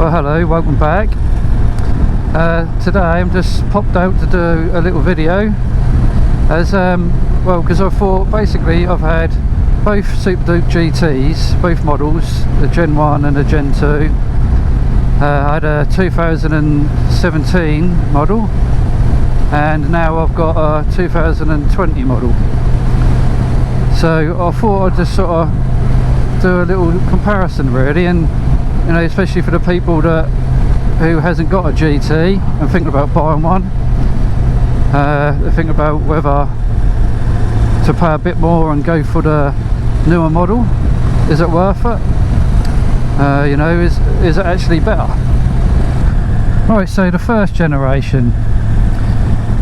Well, hello, welcome back. Today I'm just popped out to do a little video as well, because I thought basically I've had both Superduke GTs, both models, the Gen 1 and the Gen 2. I had a 2017 model and now I've got a 2020 model. So I thought I'd just sort of do a little comparison really, and you know, especially for the people who hasn't got a GT and thinking about buying one. They think about whether to pay a bit more and go for the newer model. Is it worth it? You know, is it actually better? Right, so the first generation,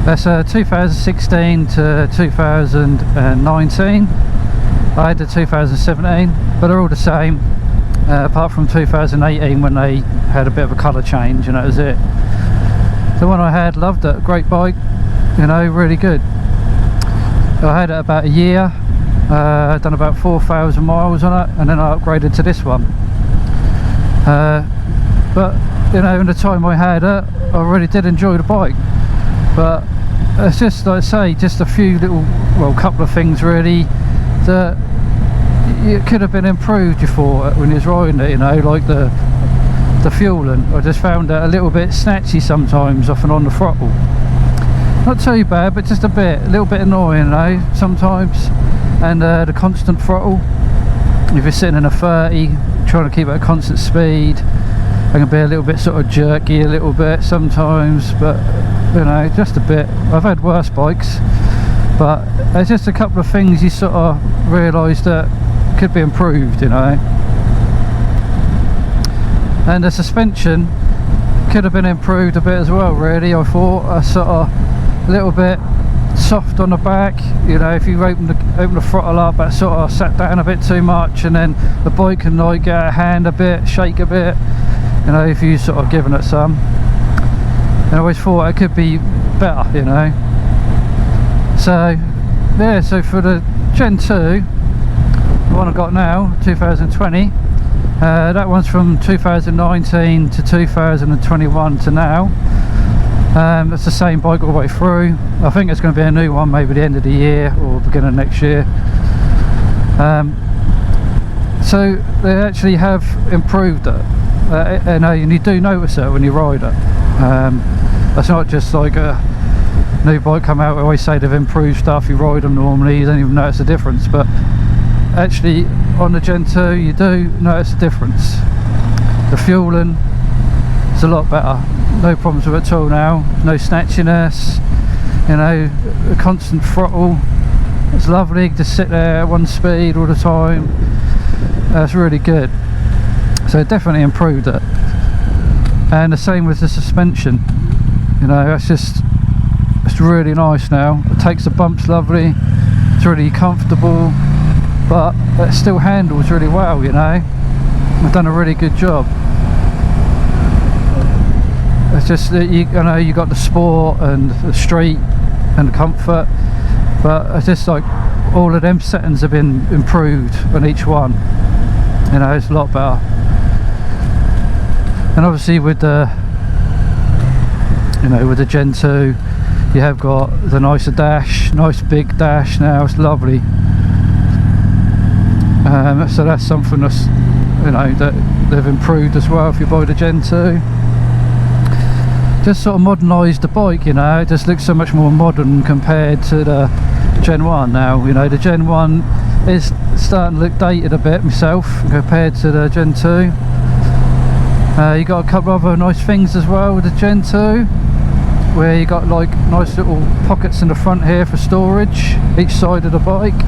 that's 2016 to 2019. I had the 2017, but they're all the same, apart from 2018 when they had a bit of a colour change, and that was it. The one I had, loved it, great bike, you know, really good. I had it about a year, done about 4,000 miles on it, and then I upgraded to this one. But you know, in the time I had it, I really did enjoy the bike, but it's just, like I say, just a few little, well, couple of things really that it could have been improved, you thought, when you was riding it, you know, like the fueling. I just found it a little bit snatchy sometimes off and on the throttle. Not too bad, but just a little bit annoying, you know, sometimes. And the constant throttle, if you're sitting in a 30 trying to keep it at constant speed, it can be a little bit sort of jerky a little bit sometimes, but you know, just a bit. I've had worse bikes, but there's just a couple of things you sort of realise that could be improved, you know. And the suspension could have been improved a bit as well, really. I thought a sort of a little bit soft on the back, you know, if you open the throttle up, that sort of sat down a bit too much, and then the bike can like get a hand a bit, shake a bit, you know, if you sort of given it some. And I always thought it could be better, you know. So yeah, so for the Gen 2, the one I got now, 2020, that one's from 2019 to 2021 to now. It's the same bike all the way through. I think it's going to be a new one maybe the end of the year or beginning of next year. So they actually have improved it, and you do notice it when you ride it. That's not just like a new bike come out. I always say they've improved stuff, you ride them normally, you don't even notice the difference, but actually on the Gen 2 you do notice the difference. The fueling is a lot better, no problems with it at all now, no snatchiness, you know, a constant throttle, it's lovely, just sit there at one speed all the time. That's really good, so it definitely improved it. And the same with the suspension, you know, it's really nice now. It takes the bumps lovely, it's really comfortable, but it still handles really well, you know. I've done a really good job. It's just that you know, you got the sport and the street and the comfort, but it's just like all of them settings have been improved on each one, you know, it's a lot better. And obviously with the, you know, with the Gen 2 you have got the nicer dash, nice big dash now, it's lovely. So that's something that's, you know, that they've improved as well if you buy the Gen 2. Just sort of modernised the bike, you know, it just looks so much more modern compared to the Gen 1 now, you know. The Gen 1 is starting to look dated a bit myself compared to the Gen 2. You got a couple of other nice things as well with the Gen 2, where you got like nice little pockets in the front here for storage each side of the bike,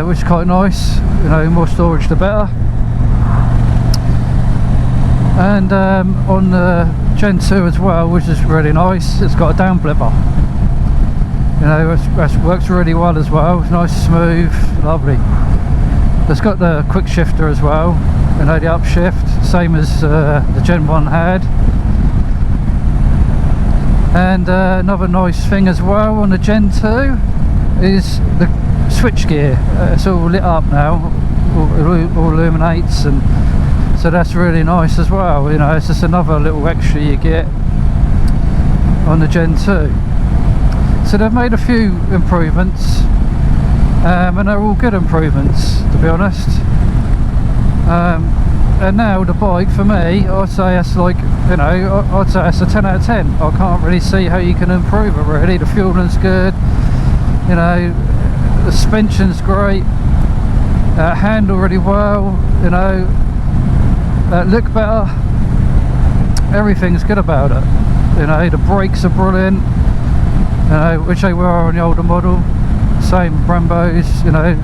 which is quite nice, you know, more storage the better. And on the Gen 2 as well, which is really nice, it's got a down blipper, you know, it works really well as well. It's nice, smooth, lovely. It's got the quick shifter as well, you know, the upshift, same as the Gen 1 had. And another nice thing as well on the Gen 2 is the switch gear. It's all lit up now, all illuminates, and so that's really nice as well. You know, it's just another little extra you get on the Gen 2. So they've made a few improvements, and they're all good improvements, to be honest. And now the bike, for me, I'd say it's like, you know, I'd say it's a 10 out of 10. I can't really see how you can improve it really. The fueling's good, you know, the suspension's great, handle really well, you know, look better, everything's good about it. You know, the brakes are brilliant, you know, which they were on the older model, same Brembos, you know,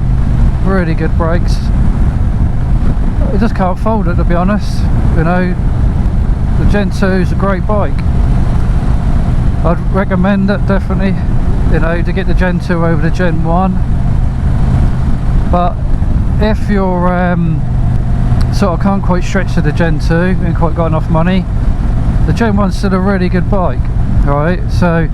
really good brakes. You just can't fault it, to be honest. You know, the Gen 2 is a great bike. I'd recommend it definitely, you know, to get the Gen 2 over the Gen 1. But if you're sort of can't quite stretch to the Gen 2 and quite got enough money, the Gen 1's still a really good bike, right? So,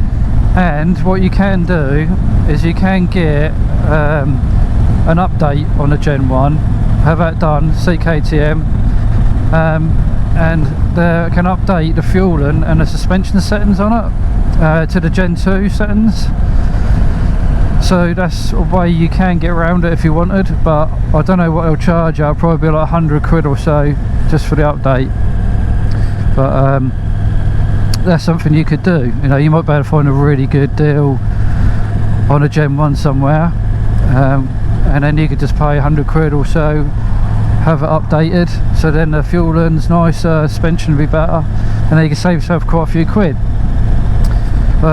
and what you can do is you can get an update on the Gen 1, have that done, see KTM, and they can update the fueling and the suspension settings on it to the Gen 2 settings. So that's a way you can get around it if you wanted, but I don't know what they'll charge you. It'll probably be like 100 quid or so just for the update. But that's something you could do. You know, you might be able to find a really good deal on a Gen 1 somewhere, and then you could just pay 100 quid or so, have it updated, so then the fueling's nicer, suspension will be better, and then you can save yourself quite a few quid.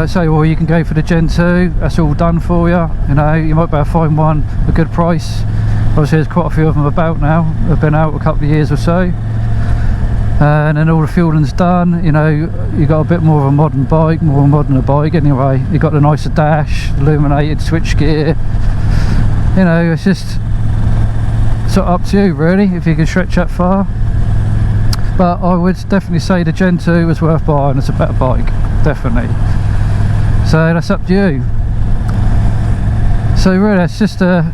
So, or you can go for the Gen 2, that's all done for you. You know, you might be able to find one at a good price. Obviously there's quite a few of them about now, they've been out a couple of years or so. And then all the fueling's done, you know, you got a bit more of a modern bike, more modern a bike anyway. You got the nicer dash, illuminated switch gear. You know, it's just sort of up to you really, if you can stretch that far. But I would definitely say the Gen 2 is worth buying, it's a better bike, definitely. So that's up to you. So really, it's just a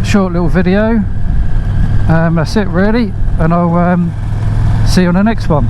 short little video. That's it really, and I'll see you on the next one.